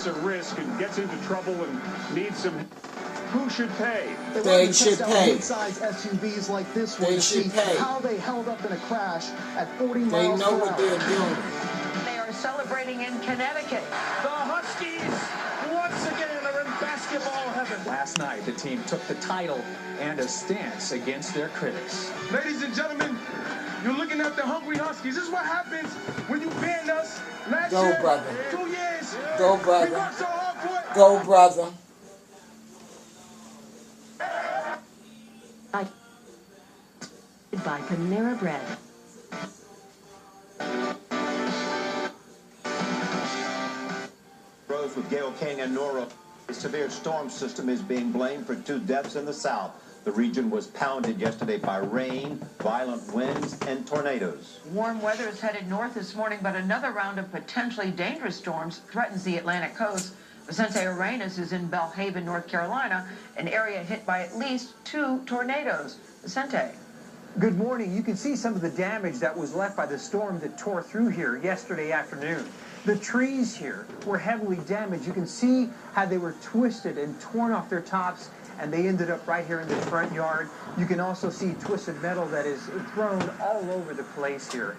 a risk and gets into trouble and needs some. Who should pay? They should pay. Mid-size SUVs like this one They should pay. how they held up in a crash at 40 They miles know per what hour. they're doing. They are celebrating in Connecticut. The Huskies, once again, are in basketball heaven. Last night, the team took the title and a stance against their critics. Ladies and gentlemen, you're looking at the Hungry Huskies. This is what happens when you banned us last Go, year. brother. 2 years. Go, We brother. worked so hard for it. Go, brother. By Panera Bread. Rose with Gayle King and Nora. A severe storm system is being blamed for 2 deaths in the south. The region was pounded yesterday by rain, violent winds, and tornadoes. Warm weather is headed north this morning, but another round of potentially dangerous storms threatens the Atlantic coast. Vicente Arenas is in Belhaven, North Carolina, an area hit by at least 2 tornadoes. Vicente. Good morning. You can see some of the damage that was left by the storm that tore through here yesterday afternoon. The trees here were heavily damaged. You can see how they were twisted and torn off their tops, and they ended up right here in the front yard. You can also see twisted metal that is thrown all over the place here.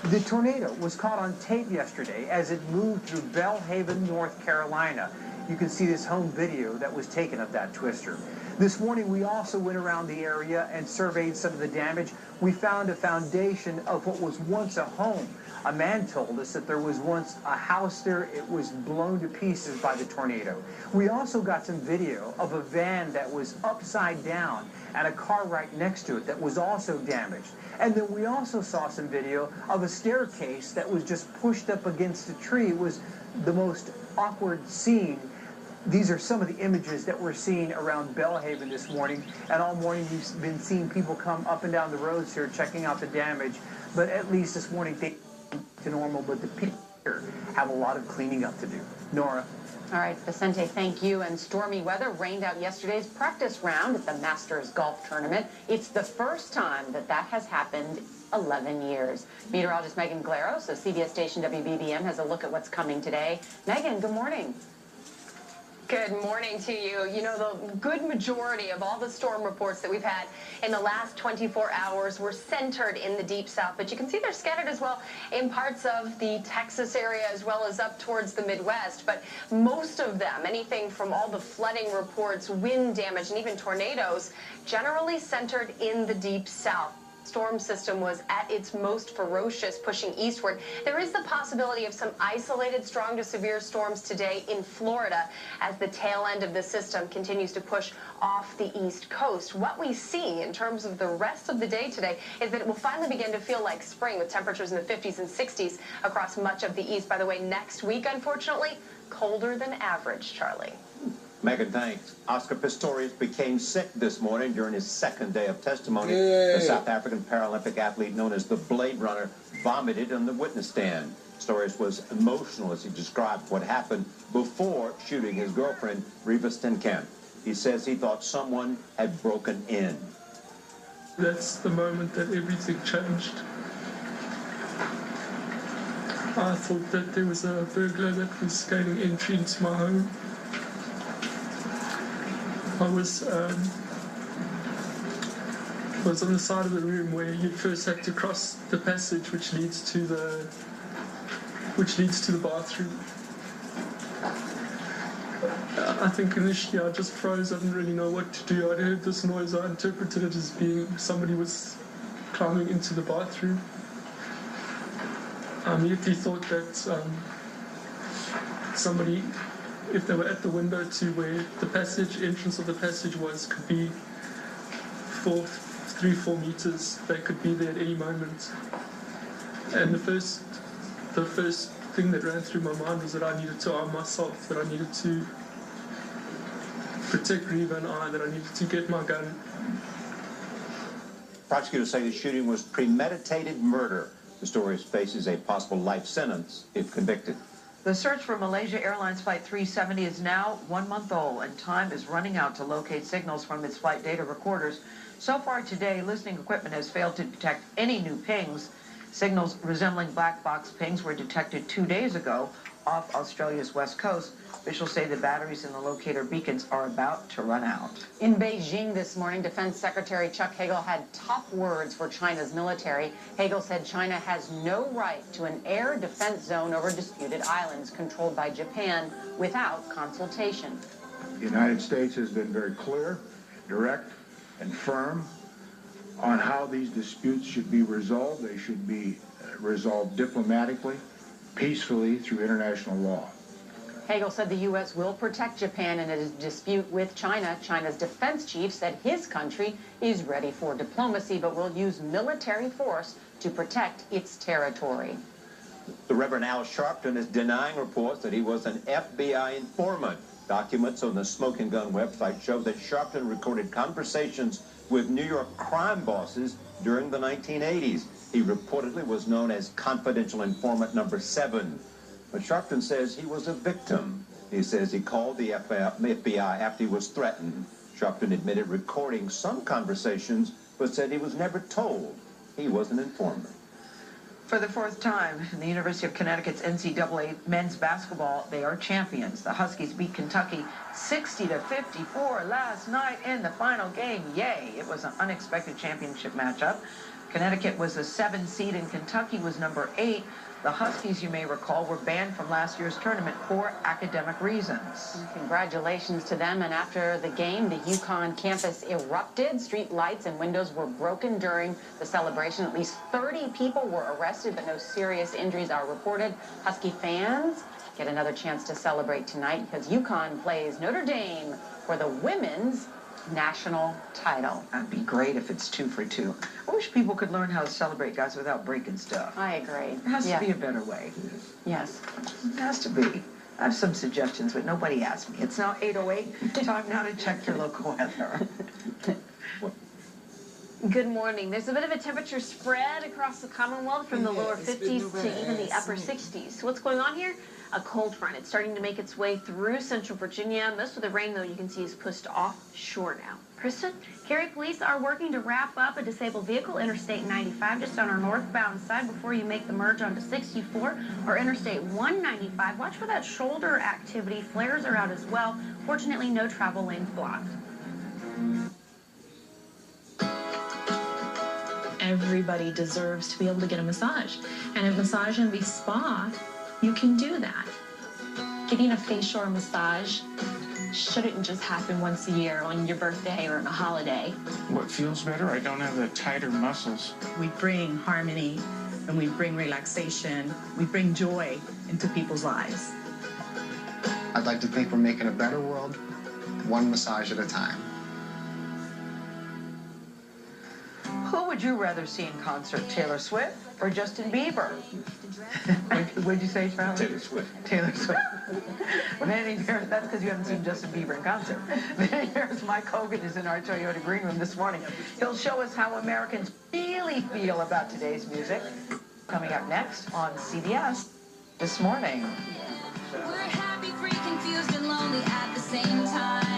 The tornado was caught on tape yesterday as it moved through Belhaven, North Carolina. You can see this home video that was taken of that twister. This morning, we also went around the area and surveyed some of the damage. We found a foundation of what was once a home. A man told us that there was once a house there. It was blown to pieces by the tornado. We also got some video of a van that was upside down and a car right next to it that was also damaged. And then we also saw some video of a staircase that was just pushed up against a tree. It was the most awkward scene. These are some of the images that we're seeing around Belhaven this morning. And all morning we've been seeing people come up and down the roads here checking out the damage. But at least this morning they to normal, but the people here have a lot of cleaning up to do. Nora. All right, Vicente, thank you. And stormy weather rained out yesterday's practice round at the Masters Golf Tournament. It's the first time that has happened 11 years. Meteorologist Megan Glaros of CBS station WBBM has a look at what's coming today. Megan, good morning. Good morning to you. You know, the good majority of all the storm reports that we've had in the last 24 hours were centered in the deep south, but you can see they're scattered as well in parts of the Texas area as well as up towards the Midwest. But most of them, anything from all the flooding reports, wind damage, and even tornadoes, generally centered in the deep south. Storm system was at its most ferocious, pushing eastward. There is the possibility of some isolated strong to severe storms today in Florida as the tail end of the system continues to push off the east coast. What we see in terms of the rest of the day today is that it will finally begin to feel like spring with temperatures in the 50s and 60s across much of the east. By the way, next week, unfortunately, colder than average, Charlie. Megan, thanks. Oscar Pistorius became sick this morning during his second day of testimony. Yay. The South African Paralympic athlete known as the Blade Runner vomited on the witness stand. Pistorius was emotional as he described what happened before shooting his girlfriend, Reva Steenkamp. He says he thought someone had broken in. That's the moment that everything changed. I thought that there was a burglar that was gaining entry into my home. I was on the side of the room where you first had to cross the passage which leads to the bathroom. I think initially I just froze. I didn't really know what to do. I heard this noise. I interpreted it as being somebody was climbing into the bathroom. I immediately thought that somebody, if they were at the window to where the entrance of the passage was, could be 3-4 meters. They could be there at any moment. And the first thing that ran through my mind was that I needed to arm myself, that I needed to protect Reva and I, that I needed to get my gun. Prosecutors say the shooting was premeditated murder. Pistorius faces a possible life sentence if convicted. The search for Malaysia Airlines Flight 370 is now 1 month old, and time is running out to locate signals from its flight data recorders. So far today, listening equipment has failed to detect any new pings. Signals resembling black box pings were detected 2 days ago. off Australia's west coast. Officials say the batteries in the locator beacons are about to run out. In Beijing this morning, Defense Secretary Chuck Hagel had tough words for China's military. Hagel said China has no right to an air defense zone over disputed islands controlled by Japan without consultation. The United States has been very clear, direct, and firm on how these disputes should be resolved. They should be resolved diplomatically, peacefully through international law. Hagel said the U.S. will protect Japan in a dispute with China. China's defense chief said his country is ready for diplomacy, but will use military force to protect its territory. The Reverend Al Sharpton is denying reports that he was an FBI informant. Documents on the Smoking Gun website show that Sharpton recorded conversations with New York crime bosses during the 1980s. He reportedly was known as confidential informant number 7. But Sharpton says he was a victim. He says he called the FBI after he was threatened. Sharpton admitted recording some conversations, but said he was never told he was an informant. For the fourth time in the University of Connecticut's NCAA men's basketball, they are champions. The Huskies beat Kentucky 60-54 last night in the final game. Yay! It was an unexpected championship matchup. Connecticut was the 7th seed and Kentucky was number 8. The Huskies, you may recall, were banned from last year's tournament for academic reasons. Congratulations to them. And after the game, the UConn campus erupted. Street lights and windows were broken during the celebration. At least 30 people were arrested, but no serious injuries are reported. Husky fans get another chance to celebrate tonight because UConn plays Notre Dame for the women's national title. That'd be great if it's 2 for 2. I wish people could learn how to celebrate, guys, without breaking stuff. I agree. There has to be a better way. Yes. It has to be. I have some suggestions, but nobody asked me. It's now 8:08. Time now to check your local weather. Good morning. There's a bit of a temperature spread across the Commonwealth from the lower 50s to even the upper 60s. So what's going on here? A cold front. It's starting to make its way through central Virginia. Most of the rain, though, you can see is pushed offshore now. Kristen? Cary police are working to wrap up a disabled vehicle, Interstate 95, just on our northbound side before you make the merge onto 64 or Interstate 195. Watch for that shoulder activity. Flares are out as well. Fortunately, no travel lanes blocked. Everybody deserves to be able to get a massage. And at Massage Envy Spa, you can do that. Getting a facial or massage shouldn't just happen once a year on your birthday or on a holiday. What feels better? I don't have the tighter muscles. We bring harmony and we bring relaxation. We bring joy into people's lives. I'd like to think we're making a better world, one massage at a time. Who would you rather see in concert, Taylor Swift or Justin Bieber? What'd you say, Charlie? Taylor Swift. Taylor Swift. Manny Harris, that's because you haven't seen Justin Bieber in concert. Manny Harris, Mike Hogan is in our Toyota Green Room this morning. He'll show us how Americans really feel about today's music. Coming up next on CBS This Morning. We're happy, free, confused, and lonely at the same time.